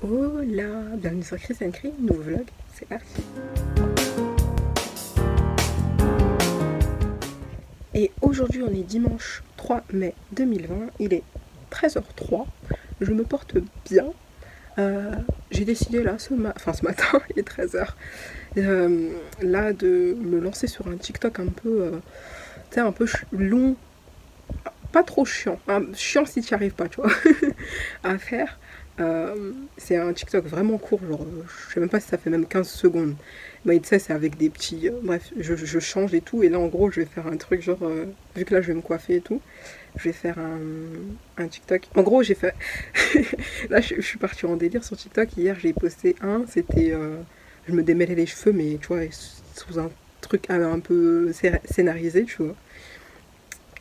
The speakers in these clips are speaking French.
Oh là, bienvenue sur Chris and Cree, nouveau vlog, c'est parti. Et aujourd'hui on est dimanche 3 mai 2020, il est 13h03, je me porte bien. J'ai décidé là, ce matin, il est 13h, là de me lancer sur un TikTok un peu, un peu long, pas trop chiant, chiant si tu n'y arrives pas, tu vois, à faire. C'est un TikTok vraiment court, genre je sais même pas si ça fait même 15 secondes. Mais tu sais, c'est avec des petits. Bref, je change et tout. Et là, en gros, je vais faire un truc genre. Vu que là, je vais me coiffer et tout, je vais faire un TikTok. En gros, j'ai fait. Là, je suis partie en délire sur TikTok. Hier, j'ai posté un. C'était. Je me démêlais les cheveux, mais tu vois, sous un truc un peu scénarisé, tu vois.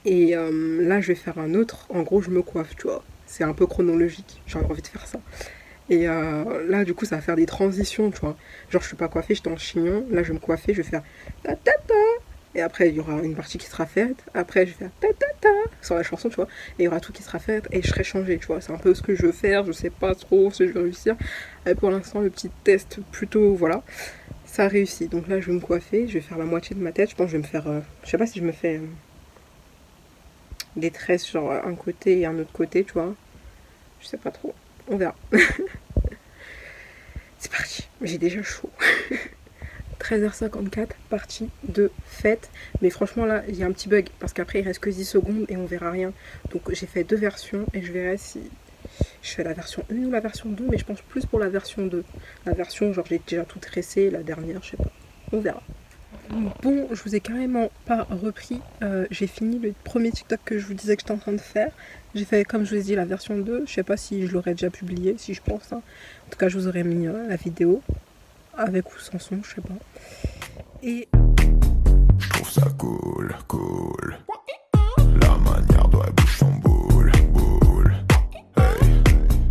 Et là, je vais faire un autre. En gros, je me coiffe, tu vois. C'est un peu chronologique. J'ai envie de faire ça. Et là, du coup, ça va faire des transitions, tu vois. Genre, je suis pas coiffée, j'étais en chignon. Là, je vais me coiffer, je vais faire ta ta ta. Et après, il y aura une partie qui sera faite. Après, je vais faire ta ta ta sur la chanson, tu vois. Et il y aura tout qui sera fait et je serai changée, tu vois. C'est un peu ce que je veux faire. Je sais pas trop si je vais réussir. Et pour l'instant, le petit test, plutôt, voilà. Ça a réussi. Donc là, je vais me coiffer. Je vais faire la moitié de ma tête. Je pense que je vais me faire. Je sais pas si je me fais des tresses sur un côté et un autre côté, tu vois. Je sais pas trop. On verra. C'est parti, j'ai déjà chaud. 13h54, partie de fête. Mais franchement là, il y a un petit bug parce qu'après il reste que 10 secondes et on verra rien. Donc j'ai fait deux versions et je verrai si je fais la version 1 ou la version 2. Mais je pense plus pour la version 2. La version genre j'ai déjà tout tressé, la dernière je sais pas. On verra. Bon, je vous ai carrément pas repris. J'ai fini le premier TikTok que je vous disais que j'étais en train de faire. J'ai fait, comme je vous ai dit, la version 2. Je sais pas si je l'aurais déjà publié, si je pense. Hein. En tout cas, je vous aurais mis la vidéo. Avec ou sans son, je sais pas. Et je trouve ça cool, cool. La manière dont elle bouge son boule, boule. Hey,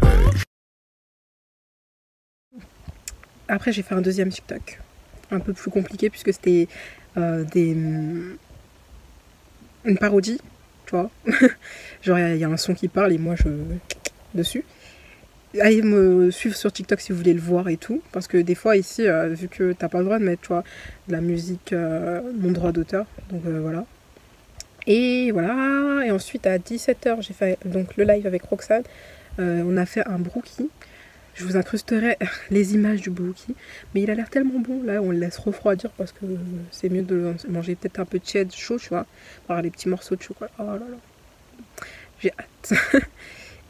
hey. après, j'ai fait un deuxième TikTok. Un peu plus compliqué puisque c'était une parodie, tu vois. Genre, il y a un son qui parle et moi, je... dessus. Allez me suivre sur TikTok si vous voulez le voir et tout. Parce que des fois, ici, vu que t'as pas le droit de mettre, tu vois, de la musique, mon droit d'auteur. Donc, voilà. Et voilà. Et ensuite, à 17h, j'ai fait donc le live avec Roxane. On a fait un brookie. Je vous incrusterai les images du brookie. Mais il a l'air tellement bon. Là, on le laisse refroidir parce que c'est mieux de le manger peut-être un peu tiède, chaud, tu vois. Par les petits morceaux de chocolat. Oh là là. J'ai hâte.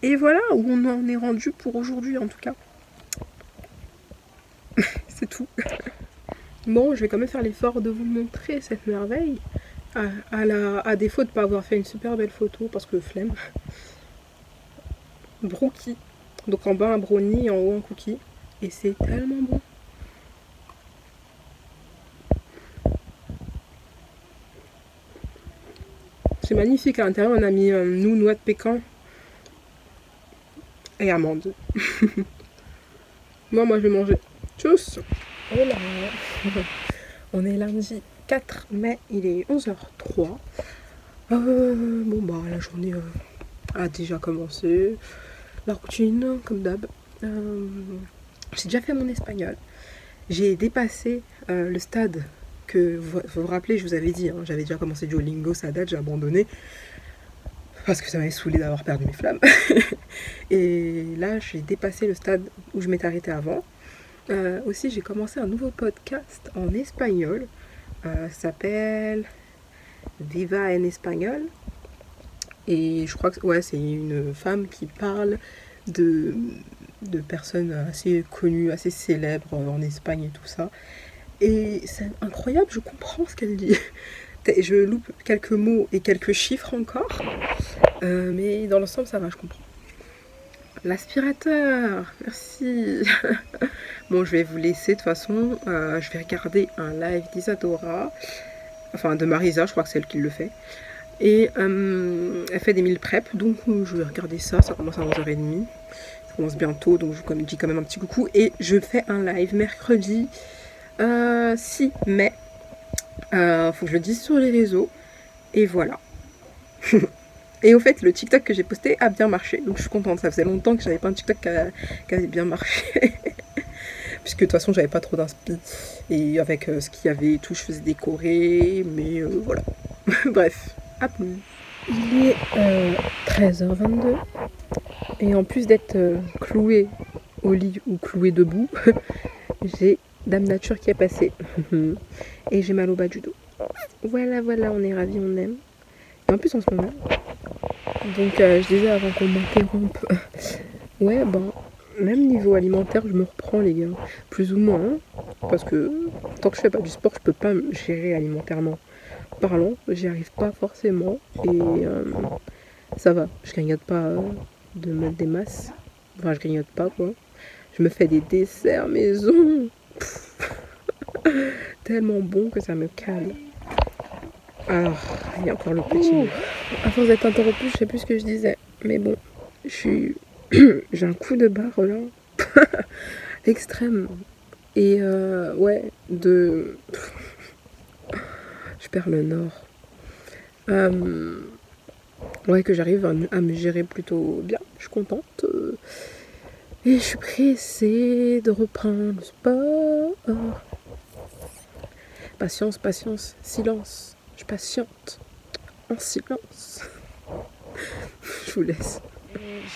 Et voilà où on en est rendu pour aujourd'hui, en tout cas. C'est tout. Bon, je vais quand même faire l'effort de vous montrer cette merveille. À défaut de ne pas avoir fait une super belle photo, parce que flemme. Brookie. Donc en bas un brownie et en haut un cookie. Et c'est tellement bon. C'est magnifique. À l'intérieur, on a mis noix de pécan et amandes. Moi, je vais manger. Tchuss. Oh là. On est lundi 4 mai, il est 11h03. Bon bah la journée a déjà commencé. La routine, comme d'hab. J'ai déjà fait mon espagnol. J'ai dépassé le stade que vous vous rappelez, je vous avais dit, hein, j'avais déjà commencé Duolingo, ça date, j'ai abandonné. Parce que ça m'avait saoulé d'avoir perdu mes flammes. Et là, j'ai dépassé le stade où je m'étais arrêtée avant. Aussi, j'ai commencé un nouveau podcast en espagnol. Ça s'appelle Viva en espagnol. Et je crois que ouais, c'est une femme qui parle de personnes assez connues, assez célèbres en Espagne et tout ça. Et c'est incroyable, je comprends ce qu'elle dit. Je loupe quelques mots et quelques chiffres encore. Mais dans l'ensemble, ça va, je comprends. L'aspirateur, merci. Bon, je vais vous laisser de toute façon. Je vais regarder un live d'Isadora. Enfin, de Marisa, je crois que c'est elle qui le fait. Et elle fait des meal prep, donc je vais regarder ça. Ça commence à 11h30. Ça commence bientôt, donc je vous dis quand même un petit coucou. Et je fais un live mercredi 6 mai. Faut que je le dise sur les réseaux. Et voilà. Et au fait, le TikTok que j'ai posté a bien marché. Donc je suis contente. Ça faisait longtemps que j'avais pas un TikTok qui avait bien marché. Puisque de toute façon, j'avais pas trop d'inspi. Et avec ce qu'il y avait et tout, je faisais décorer. Mais voilà. Bref, à plus. Il est 13h22. Et en plus d'être clouée au lit ou clouée debout, j'ai Dame Nature qui est passée. Et j'ai mal au bas du dos. Voilà, voilà, on est ravis, on aime. Et en plus en ce moment. Donc je disais avant qu'on m'interrompe. Ouais, ben, même niveau alimentaire, je me reprends les gars. Plus ou moins. Hein, parce que tant que je fais pas du sport, je peux pas me gérer alimentairement parlant. J'y arrive pas forcément. Et ça va. Je grignote pas de mettre des masses. Enfin, je grignote pas quoi. Je me fais des desserts maison. Tellement bon que ça me cale. Ah, il y a encore le petit mot. À force d'être interrompu, je sais plus ce que je disais. Mais bon, j'ai un coup de barre là. Extrême. Et ouais, je perds le nord. Ouais, que j'arrive à me gérer plutôt bien. Je suis contente. Et je suis pressée de reprendre le sport. Patience, patience, silence. Je patiente en silence. Je vous laisse.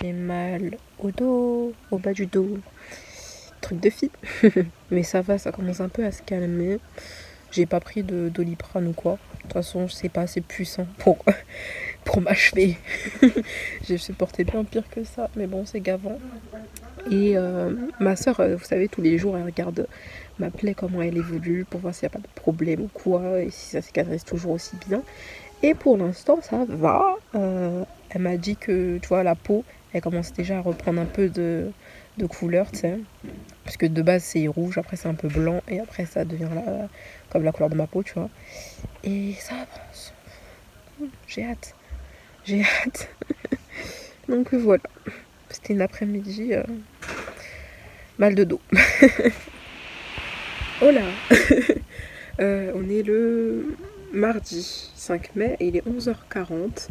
J'ai mal au dos, au bas du dos. Truc de fille. Mais ça va, ça commence un peu à se calmer. J'ai pas pris de Doliprane ou quoi. De toute façon, c'est pas assez puissant pour m'achever. J'ai supporté bien pire que ça, mais bon, c'est gavant. Et ma soeur, vous savez, tous les jours, elle regarde ma plaie, comment elle évolue, pour voir s'il n'y a pas de problème ou quoi, et si ça cicatrise toujours aussi bien. Et pour l'instant, ça va. Elle m'a dit que, tu vois, la peau, elle commence déjà à reprendre un peu de couleur, tu sais. Parce que de base, c'est rouge, après c'est un peu blanc, et après ça devient comme la couleur de ma peau, tu vois. Et ça avance. J'ai hâte. J'ai hâte. Donc voilà. C'était une après-midi mal de dos. Oh là. On est le mardi 5 mai et il est 11h40.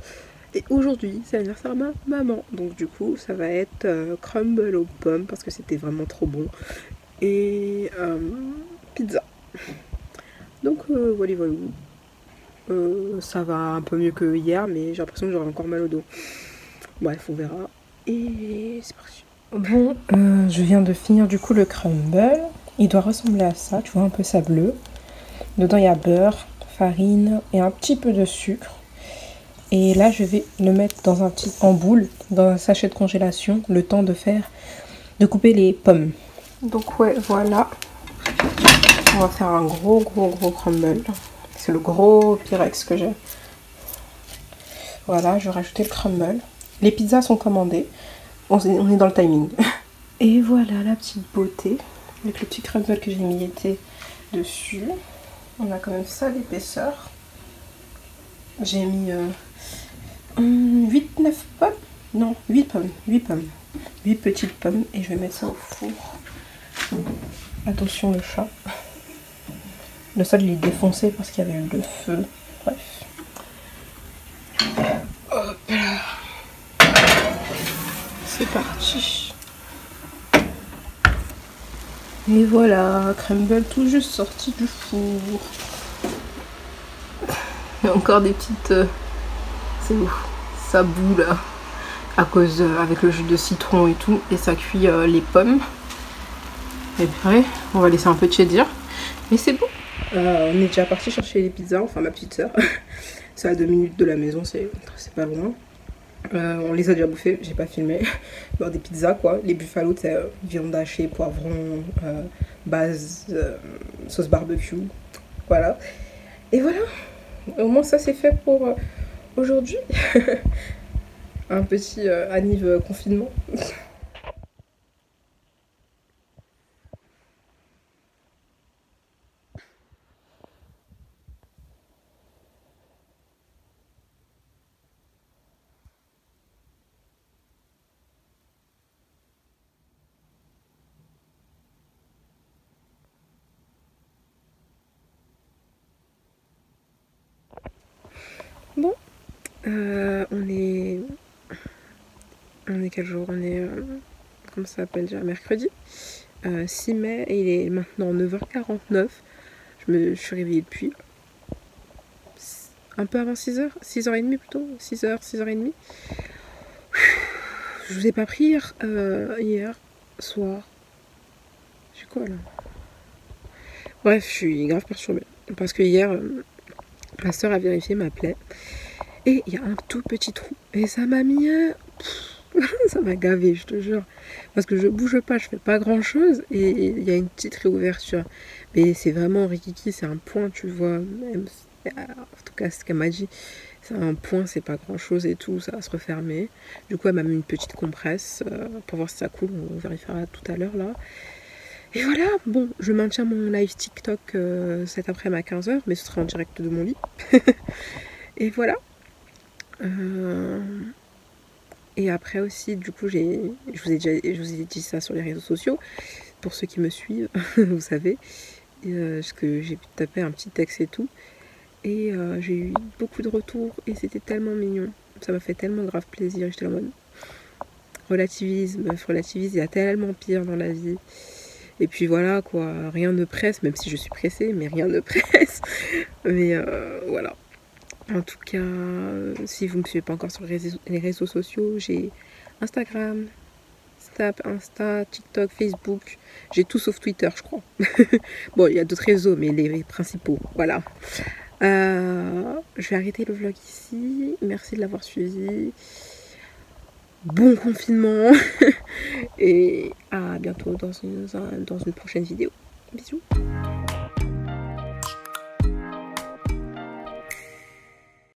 Et aujourd'hui, c'est l'anniversaire de ma maman. Donc du coup, ça va être crumble aux pommes parce que c'était vraiment trop bon. Et pizza. Donc voilà, voilà. Ça va un peu mieux que hier, mais j'ai l'impression que j'aurai encore mal au dos. Bref, on verra. Et c'est parti. Bon, je viens de finir du coup le crumble. Il doit ressembler à ça, tu vois, un peu sableux. Dedans, il y a beurre, farine et un petit peu de sucre. Et là, je vais le mettre dans en boule, dans un sachet de congélation, le temps de couper les pommes. Donc ouais, voilà. On va faire un gros crumble. C'est le gros Pyrex que j'ai. Voilà, je vais rajouter le crumble. Les pizzas sont commandées. On est dans le timing. Et voilà la petite beauté. Avec le petit crumble que j'ai mis dessus. On a quand même ça d'épaisseur. J'ai mis 8-9 pommes. Non, 8 pommes. 8 pommes. 8 petites pommes. Et je vais mettre ça au four. Attention le chat. Le sol il est défoncé parce qu'il y avait eu le feu. Bref. Hop là. C'est parti. Et voilà, crumble tout juste sorti du four. Il y a encore des petites... c'est ouf. Ça bout là. À cause avec le jus de citron et tout. Et ça cuit les pommes. Et puis on va laisser un peu tiédir. Mais c'est bon. On est déjà parti chercher les pizzas. Enfin ma petite soeur. C'est à 2 minutes de la maison. C'est pas loin. On les a déjà bouffés, j'ai pas filmé. Bon, des pizzas quoi, les buffalo, c'est viande hachée, poivron, base, sauce barbecue. Voilà. Et voilà. Au moins ça c'est fait pour aujourd'hui. Un petit anniv confinement. Bon, On est quel jour? On est, comment ça s'appelle déjà? Mercredi 6 mai, et il est maintenant 9h49. Je suis réveillée depuis un peu avant 6h, 6h30 plutôt, 6h, 6h30. Je vous ai pas pris hier soir. J'ai quoi là? Bref, je suis grave perturbée. Parce que hier, ma soeur a vérifié ma plaie. Et il y a un tout petit trou. Et ça m'a mis ça m'a gavé, je te jure. Parce que je bouge pas, je fais pas grand chose. Et il y a une petite réouverture. Mais c'est vraiment rikiki, c'est un point, tu vois. Même, en tout cas, c'est ce qu'elle m'a dit. C'est un point, c'est pas grand chose et tout, ça va se refermer. Du coup, elle m'a mis une petite compresse pour voir si ça coule. On vérifiera tout à l'heure là. Et voilà, bon, je maintiens mon live TikTok cet après-midi à 15h, mais ce sera en direct de mon lit. Et voilà. Et après aussi, du coup, je vous ai dit ça sur les réseaux sociaux. Pour ceux qui me suivent, vous savez, que j'ai pu taper un petit texte et tout. Et j'ai eu beaucoup de retours et c'était tellement mignon. Ça m'a fait tellement grave plaisir. J'étais en mode relativise, il y a tellement pire dans la vie. Et puis voilà quoi, rien ne presse, même si je suis pressée, mais rien ne presse. Mais voilà. En tout cas, si vous ne me suivez pas encore sur les réseaux sociaux, j'ai Instagram, Snap, Insta, TikTok, Facebook. J'ai tout sauf Twitter, je crois. Bon, il y a d'autres réseaux, mais les principaux, voilà. Je vais arrêter le vlog ici. Merci de l'avoir suivi. Bon confinement. Et à bientôt dans une prochaine vidéo. Bisous.